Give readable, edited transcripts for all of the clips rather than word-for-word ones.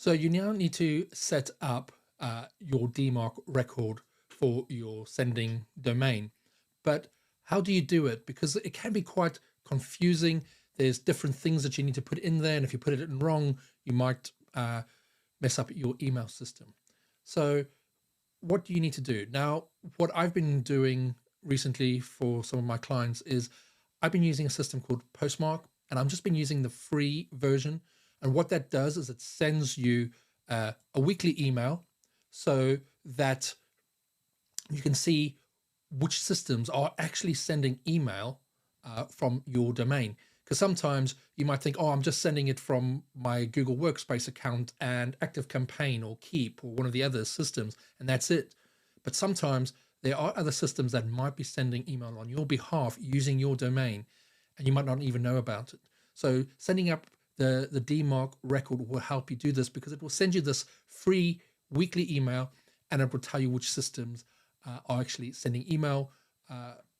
So you now need to set up your DMARC record for your sending domain. But how do you do it? Because it can be quite confusing. There's different things that you need to put in there. And if you put it in wrong, you might mess up your email system. So what do you need to do? Now, what I've been doing recently for some of my clients is I've been using a system called Postmark, and I've just been using the free version. And what that does is it sends you a weekly email so that you can see which systems are actually sending email from your domain. Because sometimes you might think, oh, I'm just sending it from my Google Workspace account and ActiveCampaign or Keep or one of the other systems, and that's it. But sometimes there are other systems that might be sending email on your behalf using your domain, and you might not even know about it. So setting up the DMARC record will help you do this, because it will send you this free weekly email, and it will tell you which systems are actually sending email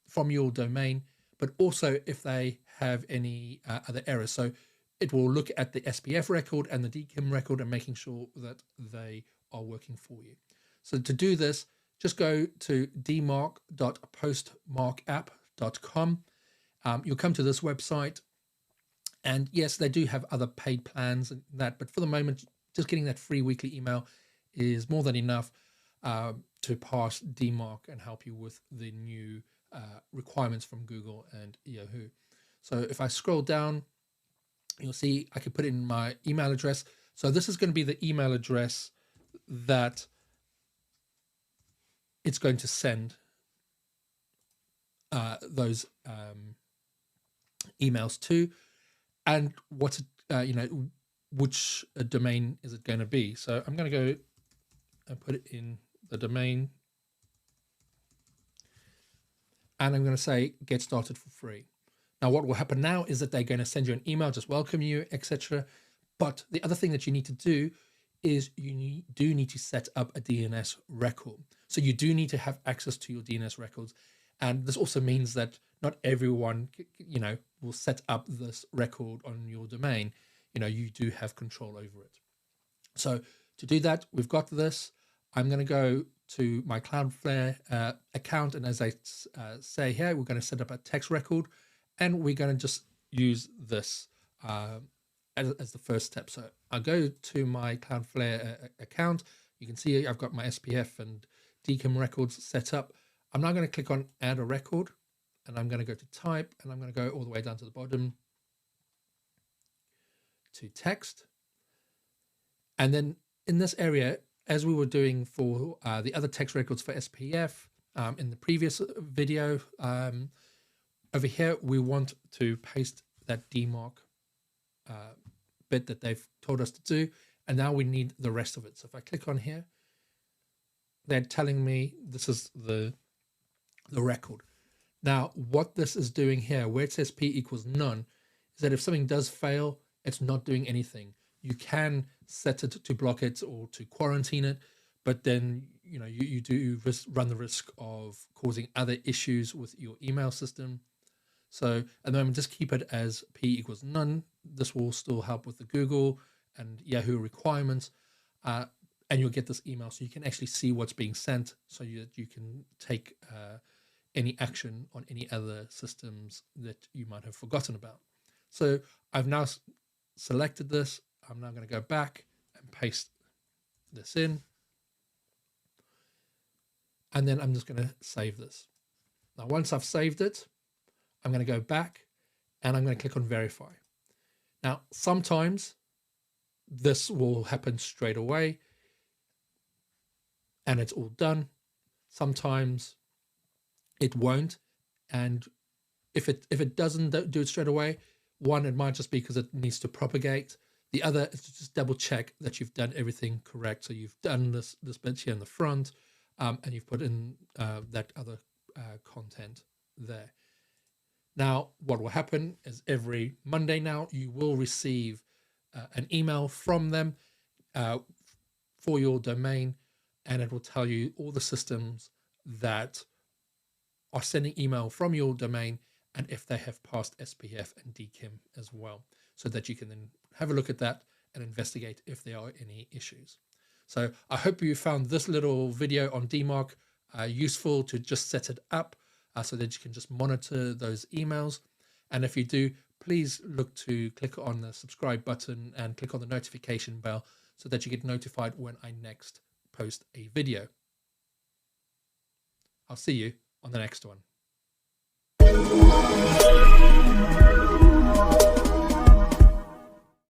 from your domain, but also if they have any other errors. So it will look at the SPF record and the DKIM record and making sure that they are working for you. So to do this, just go to dmarc.postmarkapp.com. You'll come to this website, and yes, they do have other paid plans and that, but for the moment, just getting that free weekly email is more than enough to pass DMARC and help you with the new requirements from Google and Yahoo. So if I scroll down, you'll see I can put in my email address. So this is going to be the email address that it's going to send those emails to, and what which domain is it going to be. So I'm going to go and put it in the domain, and I'm going to say get started for free. Now what will happen now is that they're going to send you an email, just welcome you, etc. But the other thing that you need to do is you do need to set up a DNS record. So you do need to have access to your DNS records. And this also means that not everyone, will set up this record on your domain. You do have control over it. So to do that, we've got this. I'm going to go to my Cloudflare account. And as I say here, we're going to set up a text record, and we're going to just use this as the first step. So I'll go to my Cloudflare account. You can see I've got my SPF and DKIM records set up. I'm now going to click on add a record, and I'm going to go to type, and I'm going to go all the way down to the bottom to text. And then in this area, as we were doing for the other text records for SPF in the previous video, over here, we want to paste that DMARC bit that they've told us to do. And now we need the rest of it. So if I click on here, they're telling me this is the record. Now, what this is doing here, where it says P equals none, is that if something does fail, it's not doing anything. You can set it to block it or to quarantine it, but then you do run the risk of causing other issues with your email system. So at the moment, just keep it as P equals none. This will still help with the Google and Yahoo requirements, and you'll get this email so you can actually see what's being sent, so that you can take any action on any other systems that you might have forgotten about. So I've now selected this. I'm now going to go back and paste this in. And then I'm just going to save this. Now, once I've saved it, I'm going to go back and I'm going to click on verify. Now, sometimes this will happen straight away and it's all done. Sometimes it won't. And if it doesn't do it straight away, one, it might just be because it needs to propagate. The other is to just double check that you've done everything correct. So you've done this bit here in the front, and you've put in that other content there. Now, what will happen is every Monday now, you will receive an email from them for your domain, and it will tell you all the systems that are sending email from your domain, and if they have passed SPF and DKIM as well, so that you can then have a look at that and investigate if there are any issues. So I hope you found this little video on DMARC useful to just set it up so that you can just monitor those emails. And if you do, please look to click on the subscribe button and click on the notification bell so that you get notified when I next post a video. I'll see you on the next one.